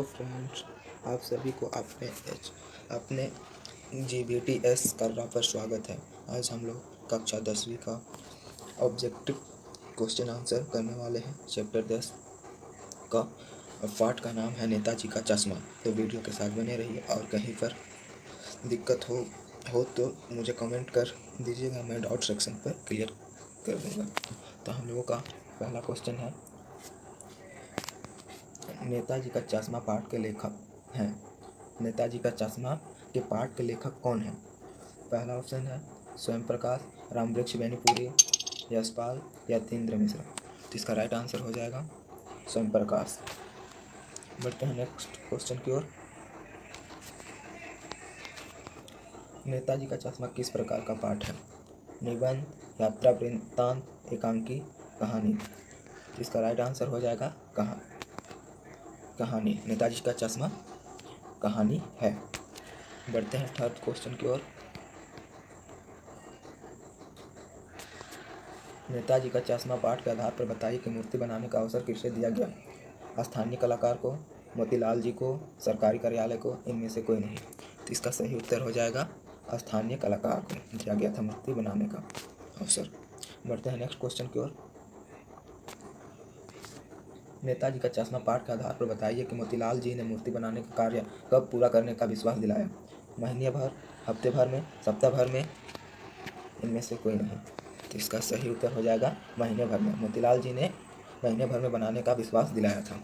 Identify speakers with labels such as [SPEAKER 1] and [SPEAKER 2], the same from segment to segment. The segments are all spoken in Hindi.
[SPEAKER 1] हेलो फ्रेंड्स, आप सभी को अपने GBTS कर्रा पर स्वागत है। आज हम लोग कक्षा 10वीं का ऑब्जेक्टिव क्वेश्चन आंसर करने वाले हैं। चैप्टर 10 का पाठ का नाम है नेताजी का चश्मा। तो वीडियो के साथ बने रहिए और कहीं पर दिक्कत हो तो मुझे कमेंट कर दीजिएगा, मैं डाउट सेक्शन पर क्लियर कर दूँगा। तो हम लोगों का पहला क्वेश्चन है, नेताजी का चश्मा पाठ के लेखक हैं। नेताजी का चश्मा के पाठ के लेखक कौन हैं? पहला ऑप्शन है स्वयं प्रकाश, रामवृक्ष बेनीपुरी, यशपाल, यतीन्द्र मिश्र। तो इसका राइट आंसर हो जाएगा स्वयं प्रकाश। बढ़ते हैं नेक्स्ट क्वेश्चन की ओर। नेताजी का चश्मा किस प्रकार का पाठ है? निबंध, यात्रा वृत्तांत, एकांकी, कहानी। तो इसका राइट आंसर हो जाएगा कहानी। नेताजी का चश्मा कहानी है। बढ़ते हैं थर्ड क्वेश्चन की ओर। नेताजी का चश्मा पाठ के आधार पर बताइए कि मूर्ति बनाने का अवसर किसे दिया गया? स्थानीय कलाकार को, मोतीलाल जी को, सरकारी कार्यालय को, इनमें से कोई नहीं। तो इसका सही उत्तर हो जाएगा स्थानीय कलाकार को दिया गया था मूर्ति बनाने का अवसर। बढ़ते हैं नेक्स्ट क्वेश्चन की ओर। नेताजी का चश्मा पाठ के आधार पर बताइए कि मोतीलाल जी ने मूर्ति बनाने का कार्य कब पूरा करने का विश्वास दिलाया? महीने भर, हफ्ते भर में, सप्ताह भर में, इनमें से कोई नहीं। तो इसका सही उत्तर हो जाएगा महीने भर में। मोतीलाल जी ने महीने भर में बनाने का विश्वास दिलाया था।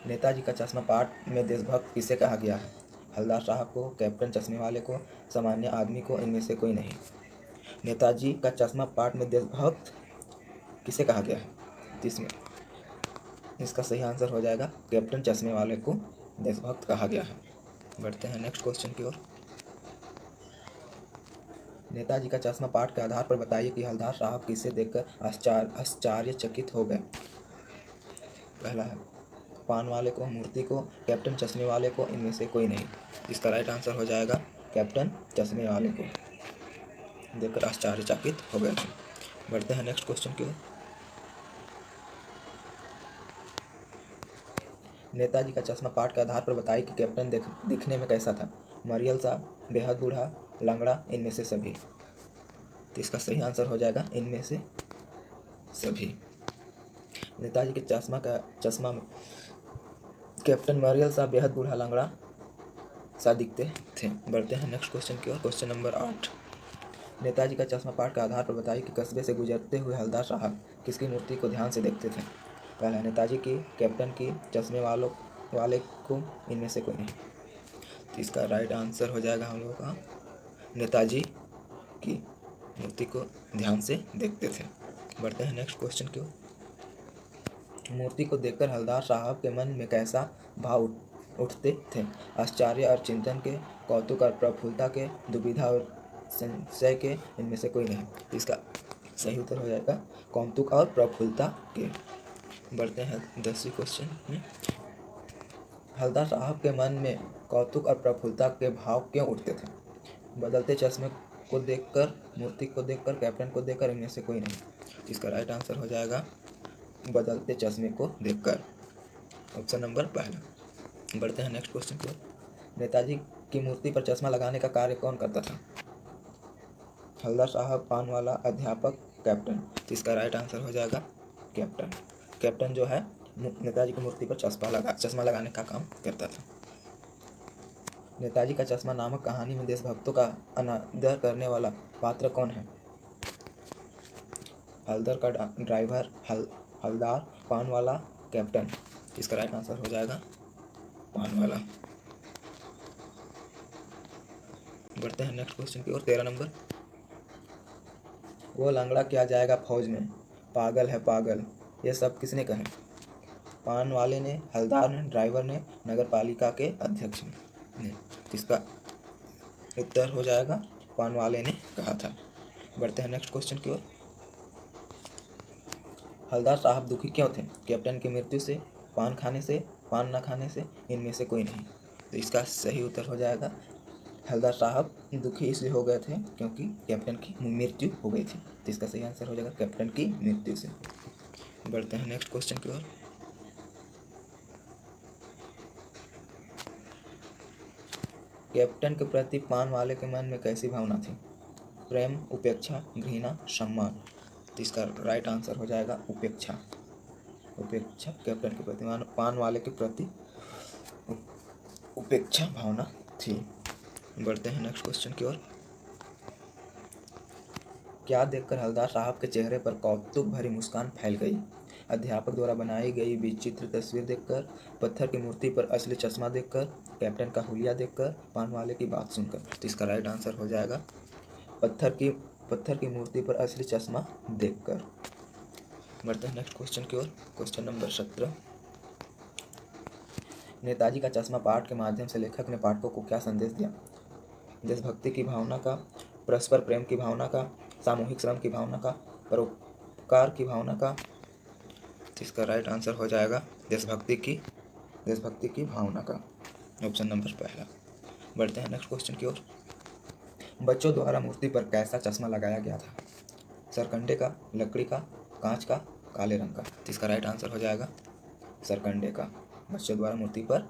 [SPEAKER 1] नेताजी का चश्मा पाठ में देशभक्त किसे कहा गया है? हवलदार साहब को, कैप्टन चश्मे वाले को, सामान्य आदमी को, इनमें से कोई नहीं। नेताजी का चश्मा पाठ में देशभक्त किसे कहा गया है? इसमें इसका सही आंसर हो जाएगा कैप्टन चश्मे वाले को देशभक्त कहा गया है। बढ़ते हैं नेक्स्ट क्वेश्चन की ओर। नेताजी का चश्मा पाठ के आधार पर बताइए कि हवलदार साहब किसे देखकर आश्चर्यचकित हो गए? पहला है पान वाले को, मूर्ति को, कैप्टन चश्मे वाले को, इनमें से कोई नहीं। इसका राइट आंसर हो जाएगा कैप्टन चश्मे वाले को देखकर आश्चर्यचकित हो गए थे। बढ़ते हैं नेक्स्ट क्वेश्चन की ओर। नेताजी का चश्मा पाठ के आधार पर बताइए कि कैप्टन दिखने में कैसा था? मरियल सा, बेहद बूढ़ा, लंगड़ा, इनमें से सभी। तो इसका सही आंसर हो जाएगा इनमें से सभी। नेताजी के चश्मा में कैप्टन मरियल सा, बेहद बूढ़ा, लंगड़ा सा दिखते थे। बढ़ते हैं नेक्स्ट क्वेश्चन की ओर। Question number 8। नेताजी का चश्मा पाठ के आधार पर बताइए कि कस्बे से गुजरते हुए हवलदार साहब किसकी मूर्ति को ध्यान से देखते थे? पहला नेताजी की, कैप्टन की, चश्मे वाले को, इनमें से कोई नहीं। तो इसका राइट आंसर हो जाएगा हम लोगों का नेताजी की मूर्ति को ध्यान से देखते थे। बढ़ते हैं नेक्स्ट क्वेश्चन की ओर। मूर्ति को देखकर हवलदार साहब के मन में कैसा भाव उठते थे? आश्चर्य और चिंतन के, कौतुक और प्रफुल्लता के, दुविधा और संशय के, इनमें से कोई नहीं। इसका सही उत्तर हो जाएगा कौतुक और प्रफुल्लता के। बढ़ते हैं 10वीं क्वेश्चन में। हवलदार साहब के मन में कौतुक और प्रफुल्लता के भाव क्यों उठते थे? बदलते चश्मे को देखकर, मूर्ति को देखकर, कैप्टन को देखकर, इनमें से कोई नहीं। इसका राइट आंसर हो जाएगा बदलते चश्मे को देखकर, ऑप्शन नंबर पहला। बढ़ते हैं नेक्स्ट क्वेश्चन की ओर। नेताजी की मूर्ति पर चश्मा लगाने का कार्य कौन करता था? हवलदार साहब, पान वाला, अध्यापक, कैप्टन। तो इसका राइट आंसर हो जाएगा कैप्टन। कैप्टन जो है नेताजी की मूर्ति पर चश्मा लगाने का काम करता था। नेताजी का चश्मा नामक कहानी में देशभक्तों का अनादर करने वाला पात्र कौन है? हवलदार का ड्राइवर, हवलदार, पान वाला, कैप्टन। इसका राइट आंसर हो जाएगा पान वाला। बढ़ते हैं नेक्स्ट क्वेश्चन की ओर। 13 नंबर। वो लंगड़ा क्या जाएगा फौज में, पागल है पागल, ये सब किसने कहे? पान वाले ने, हवलदार ने, ड्राइवर ने, नगर पालिका के अध्यक्ष ने। इसका उत्तर हो जाएगा पान वाले ने कहा था। बढ़ते हैं नेक्स्ट क्वेश्चन की ओर। हवलदार साहब दुखी क्यों थे? कैप्टन की मृत्यु से, पान खाने से, पान न खाने से, इनमें से कोई नहीं। तो इसका सही उत्तर हो जाएगा हवलदार साहब दुखी इसलिए हो गए थे क्योंकि कैप्टन की मृत्यु हो गई थी। तो इसका सही आंसर हो जाएगा कैप्टन की मृत्यु से। बढ़ते हैं नेक्स्ट क्वेश्चन की ओर। कैप्टन के प्रति पान वाले के मन में कैसी भावना थी? प्रेम, उपेक्षा, घृणा, सम्मान। तो इसका राइट आंसर हो जाएगा उपेक्षा। उपेक्षा कैप्टन के प्रति, पान वाले के प्रति उपेक्षा भावना थी। बढ़ते हैं नेक्स्ट क्वेश्चन की ओर। क्या देखकर हवलदार साहब के चेहरे पर कौतुक भरी मुस्कान फैल गई? अध्यापक द्वारा बनाई गई विचित्र तस्वीर देखकर, पत्थर की मूर्ति पर असली चश्मा देखकर, कैप्टन का हुलिया देखकर, पान वाले की बात सुनकर। तो इसका राइट आंसर हो जाएगा पत्थर की मूर्ति पर असली चश्मा देखकर। बढ़ते हैं नेक्स्ट क्वेश्चन की ओर। Question number 17। नेताजी का चश्मा पाठ के माध्यम से लेखक ने पाठकों को क्या संदेश दिया? देशभक्ति की भावना का, परस्पर प्रेम की भावना का, सामूहिक श्रम की भावना का, परोपकार की भावना का। इसका राइट आंसर हो जाएगा देशभक्ति की भावना का, ऑप्शन नंबर पहला। बढ़ते हैं नेक्स्ट क्वेश्चन की ओर। बच्चों द्वारा मूर्ति पर कैसा चश्मा लगाया गया था? सरकंडे का, लकड़ी का, कांच का, काले रंग का। इसका राइट आंसर हो जाएगा सरकंडे का, बच्चों द्वारा मूर्ति पर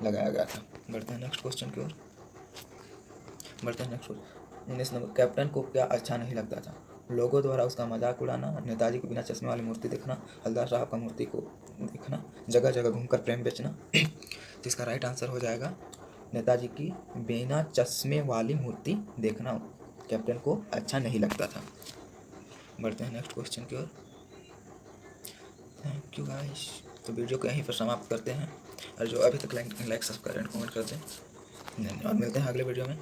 [SPEAKER 1] लगाया गया था। बढ़ते हैं नेक्स्ट क्वेश्चन की ओर। 19 नंबर। कैप्टन को क्या अच्छा नहीं लगता था? लोगों द्वारा उसका मजाक उड़ाना, नेताजी को बिना चश्मे वाली मूर्ति देखना, हवलदार साहब का मूर्ति को देखना, जगह जगह घूमकर प्रेम बेचना। तो इसका राइट आंसर हो जाएगा नेताजी की बिना चश्मे वाली मूर्ति देखना कैप्टन को अच्छा नहीं लगता था। बढ़ते हैं नेक्स्ट क्वेश्चन की ओर। Thank you guys. तो वीडियो को यहीं पर समाप्त करते हैं, और जो अभी तक लाइक सब्सक्राइब एंड कमेंट करते हैं, धन्यवाद। मिलते हैं अगले वीडियो में।